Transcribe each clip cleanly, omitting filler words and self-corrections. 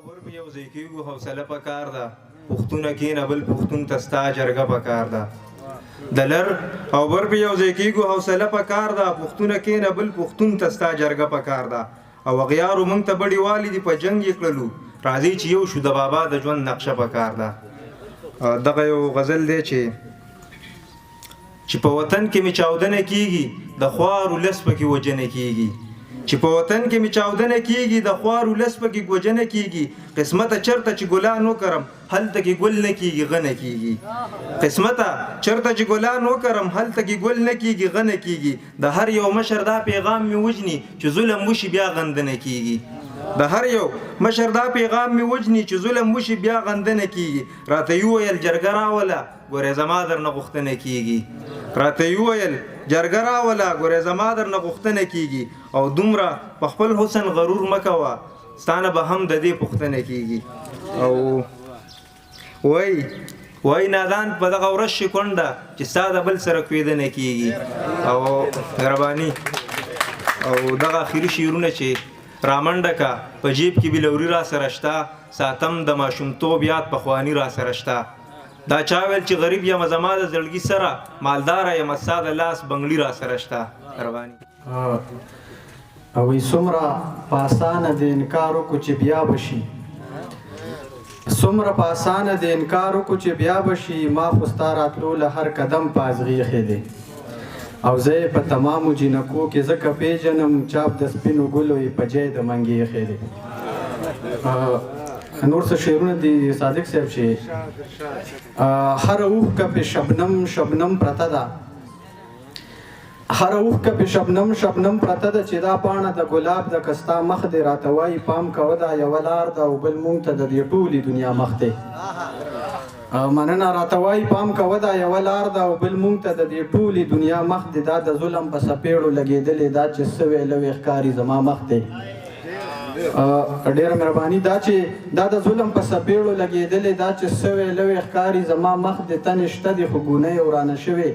ور په یو ځای کېږو حوصله پکار ده پښتونه کښېنه بل پښتون ته ستا جرګه پکار ده د لر او ور په یو ځای کېږو حوصله پکار ده پښتونه کښېنه بل پښتون ته ستا جرګه پکار ده او اغیارو موږ ته بډې والي دي په جنګ یې کړلو راځئ چې یو شو د بابا د ژوند نقشه پکار ده دغه یو غزل دی چې په وطن کې مې چاودنه کېږي د خوارو لس پکې وجنه کېږي چې په وطن کې مې چاودنه کېږي د خوارو لس پکې وجنه کېږي قسمته چرته چې ګلان وکرم هلته کې ګل نه کېږي غنه کېږي قسمته چرته چې ګلان وکرم هلته کې ګل نه کېږي غنه کېږي د هر یو مشر دا پیغام مې وجني چې ظلم وشي بیا غندنه کېږي د هر یو مشر دا پیغام مې وجني چې ظلم وشي بیا غندنه کېږي راته یې وویل جرګه راوله ګورې زما درنه غوښتنه کېږي راته یې وویل جرګه راوله ګورې زما درنه غوښتنه کېږي او دومره په خپل حسن غرور مه کوه ستا نه به هم د دې پوښتنه کېږي او وای نادان په دغه ورځ شي کونډه چې ستا د بل سره کوېدنه کېږي او مهرباني او دغه اخري شعرونه چې رامنډه کا په جیب کې بلوري را سره شته ساتم د ماشومتوب یاد پخواني را سره شته دا چا ویل چې غریب یم زما د زړګي سره مالداره یم ستا د لاس بنګړي را سره شته مهرباني وایي څومره په اسانه د انکار وکړو چې بیا به شي څومره په اسانه د انکار وکړو چې بیا به شي ما خو ستا راتلو له هر قدم په ازغي ایښی دی او زه یې په تمامو جینکو کې ځکه پیژنم چاپ د سپینو ګلو یې په جای د منګې ایښی دی نور څه شعرونه دي صادق صاحب چې هر اوښکه پې شبنم شبنم پرته ده هر اوښکه پې شبنم شبنم پرته ده چې دا پاڼه د ګلاب د کستا مخ دی راته وایي پام کوه دا یوه لار ده او بل مونږ ته د دې ټولې دنیا مخ دی مننه راته وایي پام کوه دا یوه لار ده او بل مونږ ته د دې ټولې دنیا مخ دی دا د ظلم په څپېړو لګېدلې دا چې څه ویلوې ښکاري زما مخ دی ډېره مهرباني دا چې دا د ظلم په څپېړو لګېدلې دا چې څه ویلوې ښکاري زما مخ دی تنې شته دي خو ګونۍ ورانه شوې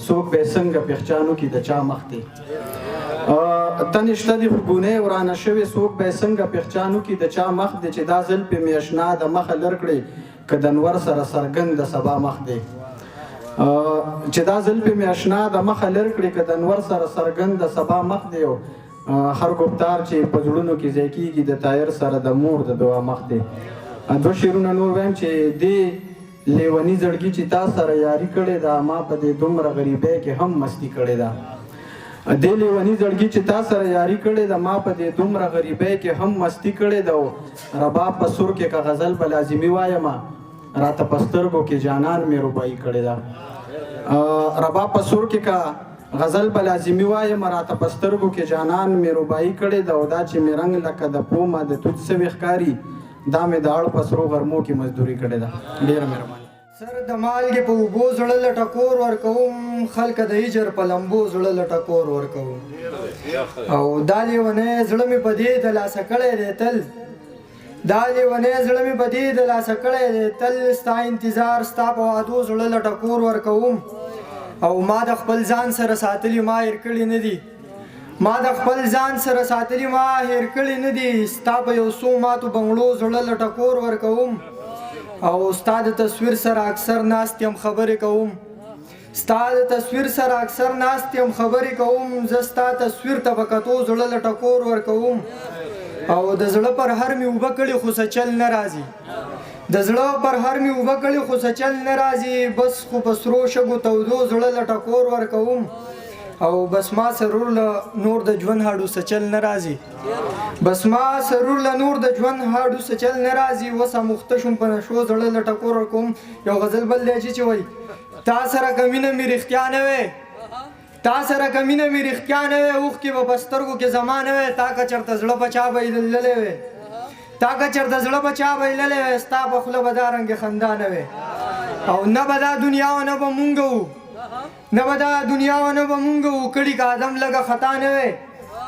څوک به یې څنګه پېخچانو کې د چا مخ دی تنې شته دي خو ګونۍ ورانه شوې څوک به یې څنګه پېخچانو کې د چا مخ دی چې دا ځل پې مې اشنا د مخه لر کړې که د انور سره څرګند د سبا مخ دی چې دا ځل پې مې اشنا د مخه لر کړې که د انور سره څرګند د سبا مخ دی هر ګفتار چې په زړونو کې ځای کېږي د تایر سره د مور د دعا مخ دی دوه شعرونه نور وایم چې دې لیوني زړګي چې تا سره یاري کړې ده ما په دې دومره غریبۍ کې هم مستی کړې ده دې لیوني زړګي چې تا سره یاري کړې ده ما په دې دومره غریبۍ کې هم مستی کړې ده رباب په سر کې که غزل به لازمي وایم راته په سترګو کې جانان مې ربایي کړې ده رباب په سر کې که غزل به لازمي وایم راته په سترګو کې جانان مې ربایي کړې ده او دا چې مې رنګ لکه د پومه د توت سوي ښکاري دا مې د اړ په سرو غرمو کې مزدوري کړې ده ډېره مهرباني سر د مالګې په اوبو زړه له ټکور ورکوم خلکه د هجر په لمبو زړه له ټکور ورکوم او دا لیونی زړه مې په دې د لاسه کړی دی تل دا لیونی زړه مې په دې د لاسه کړی دی تل ستا انتظار ستا په وعدو زړه له ټکور ورکوم او ما د خپل ځان سره ساتلي ما هېر کړي نه دي ما د خپل ځان سره ساتلي ما هېر کړي نه دي ستا په یو څو ماتو بنګړو زړه له ټکور ورکوم او ستا د تصویر سره اکثر ناست یم خبرې کوم ستا د تصویر سره اکثر ناست یم خبرې کوم زه ستا تصویر ته په کتو زړه له ټکور ورکوم او د زړه پر هر مې اوبه کړي خو څه چل نه راځي د زړه پر هر مې اوبه کړي خو څه چل نه راځي بس خو په سرو شګو تودو زړه له ټکور ورکوم او بس ما سرور له نور د ژوند هاډو څه چل نه راځي بس ما سرور له نور د ژوند هاډو څه چل نه راځي اوس اموخته شوم په نشو زړه له ټکور ورکوم یو غزل بل دی چې وایي تا سره که مینه مې رښتیا نه وی تا سره که مینه مې رښتیا نه وی اوښکې به په سترګو کې زما نه وی تا که چېرته زړه په چا بایللی وی تا که چېرته زړه په چا بایللی وی ستا په خوله به دا رنګې خندا نه وی او نه به دا دنیا و نه به مونږ وو نه به دا دنیا و نه به مونږ وو کړي که آدم لږه خطا نه وی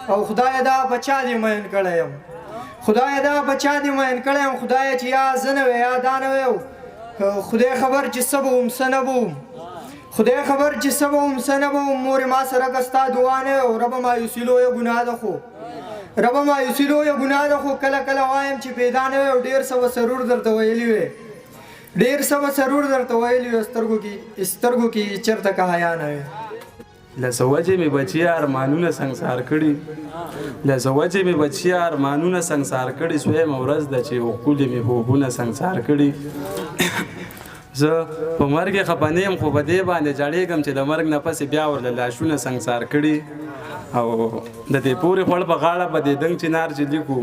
او خدایه دا په چا دې مین کړی یم خدایه دا په چا دې مین کړی یم خدایه چې یا زه نه وی یا دا نه وی خدای خبر چې څه به وم څه نه به وم خدای خبر چې څه به وم څه نه به وم مورې ما سره که ستا دعا نه وی او ربه مایوسي لویه ګناه ده خو ربه مایوسي لویه ګناه ده، خو کله کله وایم چې پیدا نه وي او ډېر څه به سرور درته ویلي وي، ډېر څه به سرور درته ویلي وي، سترګو کې چېرته که حیا نه وي. له زوجې مې بچي ارمانونه سنګسار کړي، له زوجې مې بچي ارمانونه سنګسار کړي، سویمه ورځ ده چې ښکلي مې خوبونه سنګسار کړي. زه په مرګ خفه نه یم، خو په دې باندې ژړېږم چې د مرګ نه پسې بیا ورله لاشونه سنګسار کړي. او د دې پورې خوړ په غاړه په دې دنګ چنار چې لیکو،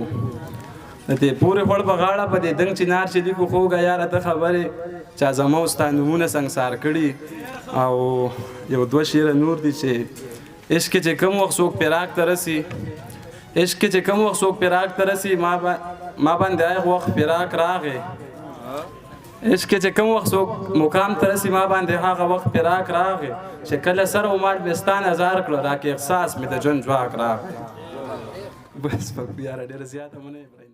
د دې پورې خوړ په غاړه په دې دنګ چنار چې لیکو، خوږه یاره ته خبرې چې زما او ستا نومونه سنګسار کړي. او یو دوه شعره نور دي چې عشق چې کوم وخت څوک فراق ته رسي، عشق چې کوم وخت څوک فراق ته رسي، ما باندې هغه وخت فراق راغی. عشق چې کوم وخت څوک مقام ته رسي، ما باندې هغه وخت فراق راغی، چې کله سر او مال بستان هزار کړه، راکې احساس مې د ژوند ځواک راغی. بس په یاره ډېره زیاته مه نه